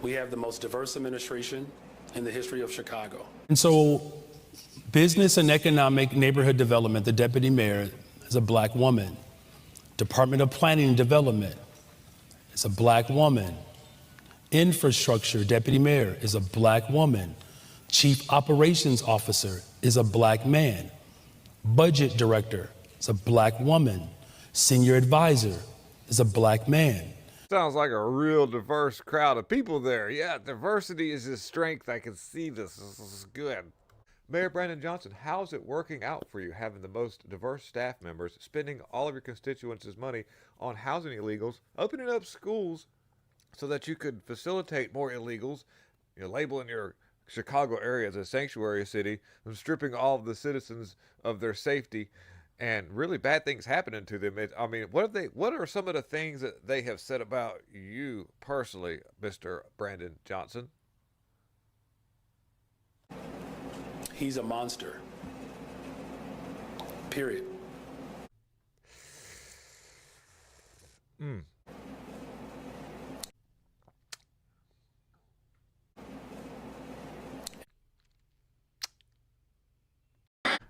We have the most diverse administration in the history of Chicago. And so business and economic neighborhood development, the deputy mayor is a black woman. Department of Planning and Development is a black woman. Infrastructure deputy mayor is a black woman. Chief operations officer is a black man. Budget director is a black woman. Senior advisor is a black man. Sounds like a real diverse crowd of people there. Yeah, diversity is his strength. I can see this. This is good. Mayor Brandon Johnson, how's it working out for you having the most diverse staff members, spending all of your constituents' money on housing illegals, opening up schools so that you could facilitate more illegals, labeling your Chicago area as a sanctuary city, and stripping all of the citizens of their safety, and really bad things happening to them? What are some of the things that they have said about you personally, Mr. Brandon Johnson? He's a monster. Period.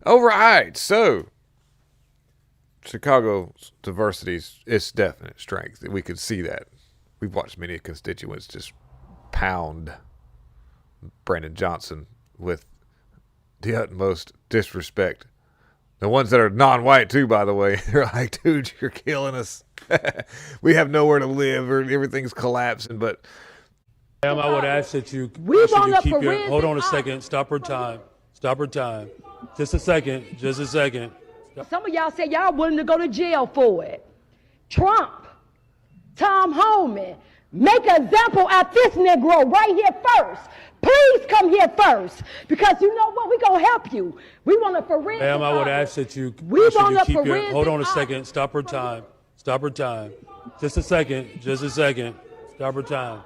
All right, so Chicago's diversity is its definite strength. We could see that. We've watched many constituents just pound Brandon Johnson with the utmost disrespect. The ones that are non-white too, by the way, they're like, dude, you're killing us. We have nowhere to live, or everything's collapsing. But Ma'am, I would ask that you keep your, hold on a second, stop her time. Just a second. Some of y'all say y'all willing to go to jail for it. Trump, Tom Homan, make an example out this Negro right here first. Please come here first, because you know what? We're going to help you. We want a forensic. Ma'am, I would ask that you keep your, hold on a second, stop her time. Just a second. Stop her time.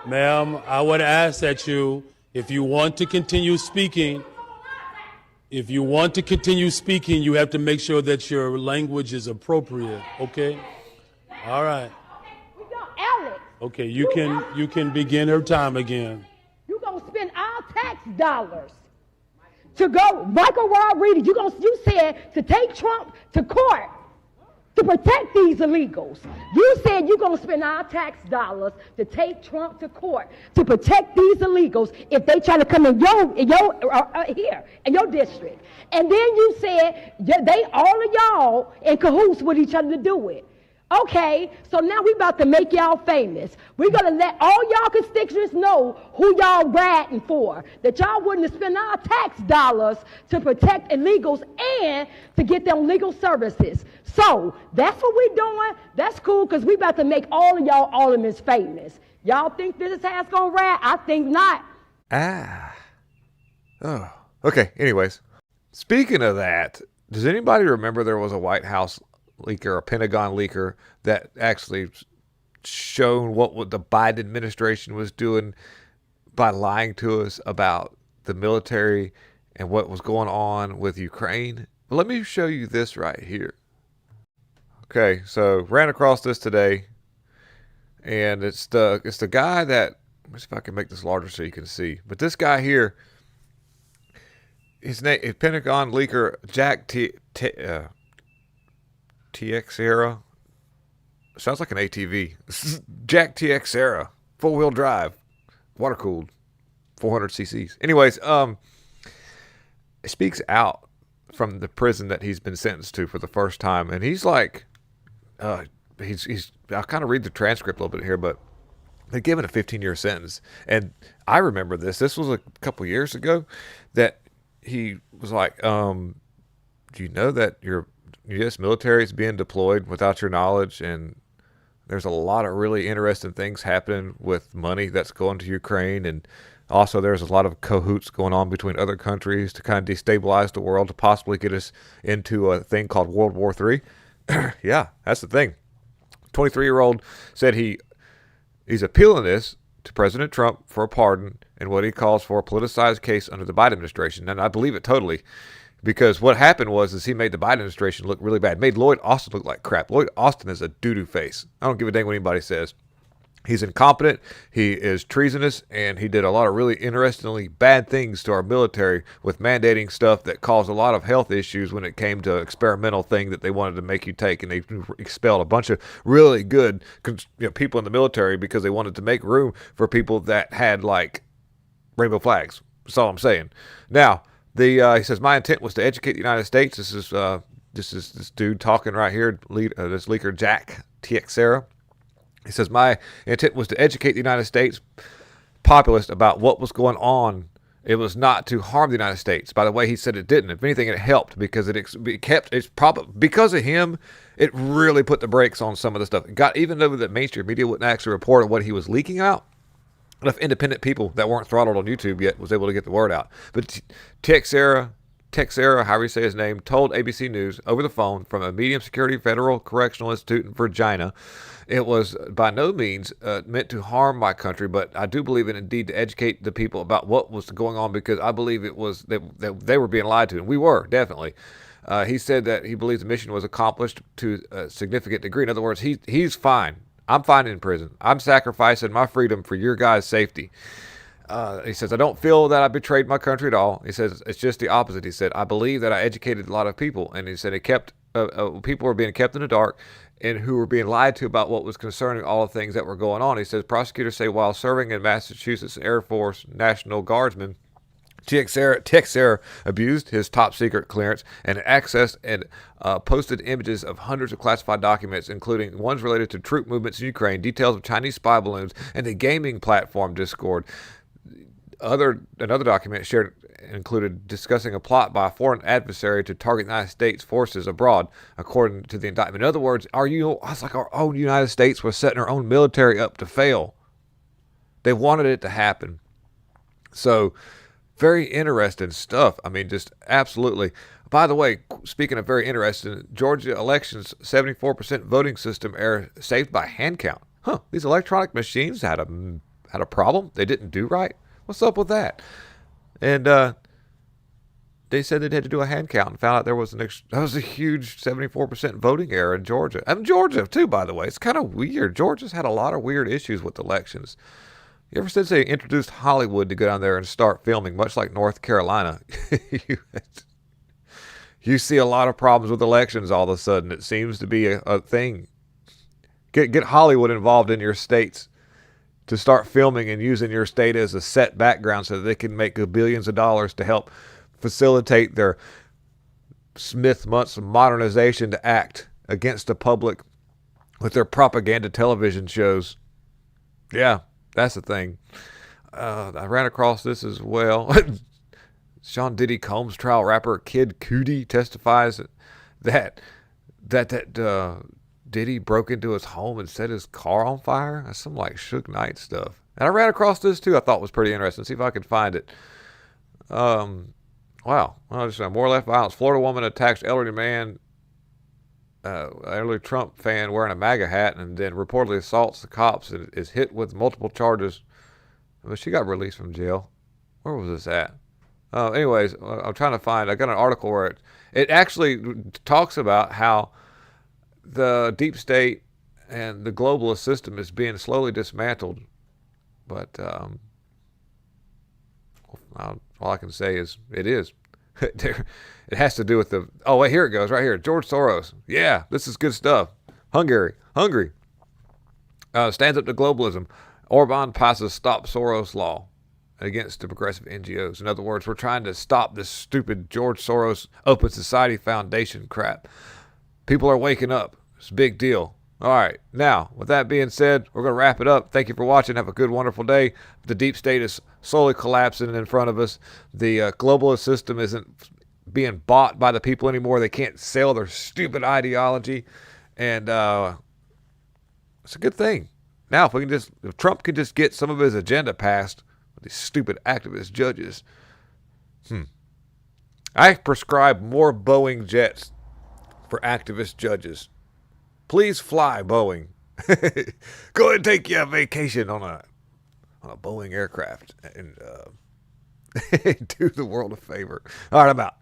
Ma'am, I would ask that you, if you want to continue speaking, you have to make sure that your language is appropriate, okay? All right. We got Alex. Okay, you can begin her time again. You're going to spend our tax dollars to go, Michael Rodriguez, you said to take Trump to court to protect these illegals. You said you're going to spend our tax dollars to take Trump to court to protect these illegals if they try to come in your district. And then you said all of y'all in cahoots with each other to do it. Okay, so now we about to make y'all famous. We're going to let all y'all constituents know who y'all ratting for, that y'all wouldn't spend our tax dollars to protect illegals and to get them legal services. So that's what we're doing. That's cool, because we about to make all of y'all aldermen famous. Y'all think this is how it's going to rat? I think not. Oh, okay. Anyways, speaking of that, does anybody remember there was a White House leaker, a Pentagon leaker, that actually shown what the Biden administration was doing by lying to us about the military and what was going on with Ukraine? Well, let me show you this right here. Okay, so ran across this today, and it's the guy that, let's see if I can make this larger so you can see. But this guy here, his name is Pentagon leaker Jack TX sounds like an ATV. Jack TX 4-wheel drive, water cooled, 400 cc's. Anyways, it speaks out from the prison that he's been sentenced to for the first time, and he's like, he's. I'll kind of read the transcript a little bit here, but they're given a 15-year sentence, and I remember this. This was a couple years ago that he was like, do you know that your U.S. military is being deployed without your knowledge, and there's a lot of really interesting things happening with money that's going to Ukraine, and also there's a lot of cahoots going on between other countries to kind of destabilize the world to possibly get us into a thing called World War III. Yeah, that's the thing. 23-year-old said he's appealing this to President Trump for a pardon and what he calls for a politicized case under the Biden administration, and I believe it totally. Because what happened was he made the Biden administration look really bad. Made Lloyd Austin look like crap. Lloyd Austin is a doo-doo face. I don't give a dang what anybody says. He's incompetent, he is treasonous, and he did a lot of really interestingly bad things to our military with mandating stuff that caused a lot of health issues when it came to experimental thing that they wanted to make you take. And they expelled a bunch of really good people in the military because they wanted to make room for people that had like rainbow flags. That's all I'm saying. Now, he says, my intent was to educate the United States. This is this dude talking right here, this leaker Jack Teixeira. He says, my intent was to educate the United States populace about what was going on. It was not to harm the United States. By the way, he said it didn't. If anything, it helped because because of him, it really put the brakes on some of the stuff. Even though the mainstream media wouldn't actually report on what he was leaking out, enough independent people that weren't throttled on YouTube yet was able to get the word out. But Teixeira, however you say his name, told ABC News over the phone from a medium security federal correctional institute in Virginia, it was by no means meant to harm my country, but I do believe it indeed to educate the people about what was going on, because I believe it was that they were being lied to, and we were, definitely. He said that he believes the mission was accomplished to a significant degree. In other words, he's fine. I'm fine in prison. I'm sacrificing my freedom for your guys' safety. He says, I don't feel that I betrayed my country at all. He says, it's just the opposite. He said, I believe that I educated a lot of people. And he said, people were being kept in the dark and who were being lied to about what was concerning all the things that were going on. He says, prosecutors say while serving in Massachusetts Air Force National Guardsman, Teixeira abused his top secret clearance and accessed and posted images of hundreds of classified documents, including ones related to troop movements in Ukraine, details of Chinese spy balloons, and the gaming platform Discord. Another document shared included discussing a plot by a foreign adversary to target the United States forces abroad, according to the indictment. In other words, it's like our own United States was setting our own military up to fail. They wanted it to happen. So, very interesting stuff. I mean, just absolutely. By the way, speaking of very interesting, Georgia elections 74% voting system error saved by hand count. These electronic machines had a problem. They didn't do right. What's up with that? And they said they had to do a hand count and found out there was that was a huge 74% voting error in Georgia. And Georgia, too, by the way. It's kind of weird. Georgia's had a lot of weird issues with elections. Ever since they introduced Hollywood to go down there and start filming, much like North Carolina, you see a lot of problems with elections all of a sudden. It seems to be a thing. Get Hollywood involved in your states to start filming and using your state as a set background so that they can make billions of dollars to help facilitate their Smith months of modernization to act against the public with their propaganda television shows. Yeah, that's the thing. I ran across this as well. Sean Diddy Combs trial rapper Kid Cudi testifies that Diddy broke into his home and set his car on fire. That's some like Suge Knight stuff. And I ran across this too. I thought was pretty interesting. See if I can find it. Wow. Well, just more left violence. Florida woman attacks elderly man, elderly Trump fan wearing a MAGA hat, and then reportedly assaults the cops and is hit with multiple charges. Well, she got released from jail. Where was this at? Anyways, I'm trying to find. I got an article where it actually talks about how the deep state and the globalist system is being slowly dismantled. But all I can say is it is. It has to do with the... Oh, wait, here it goes, right here. George Soros. Yeah, this is good stuff. Hungary. Stands up to globalism. Orban passes Stop Soros law against the progressive NGOs. In other words, we're trying to stop this stupid George Soros Open Society Foundation crap. People are waking up. It's a big deal. All right. Now, with that being said, we're going to wrap it up. Thank you for watching. Have a good, wonderful day. The deep state is slowly collapsing in front of us. The globalist system isn't being bought by the people anymore. They can't sell their stupid ideology. And it's a good thing. Now, if Trump could just get some of his agenda passed with these stupid activist judges. I prescribe more Boeing jets for activist judges. Please fly, Boeing. Go ahead and take you a vacation on a Boeing aircraft and do the world a favor. All right, I'm out.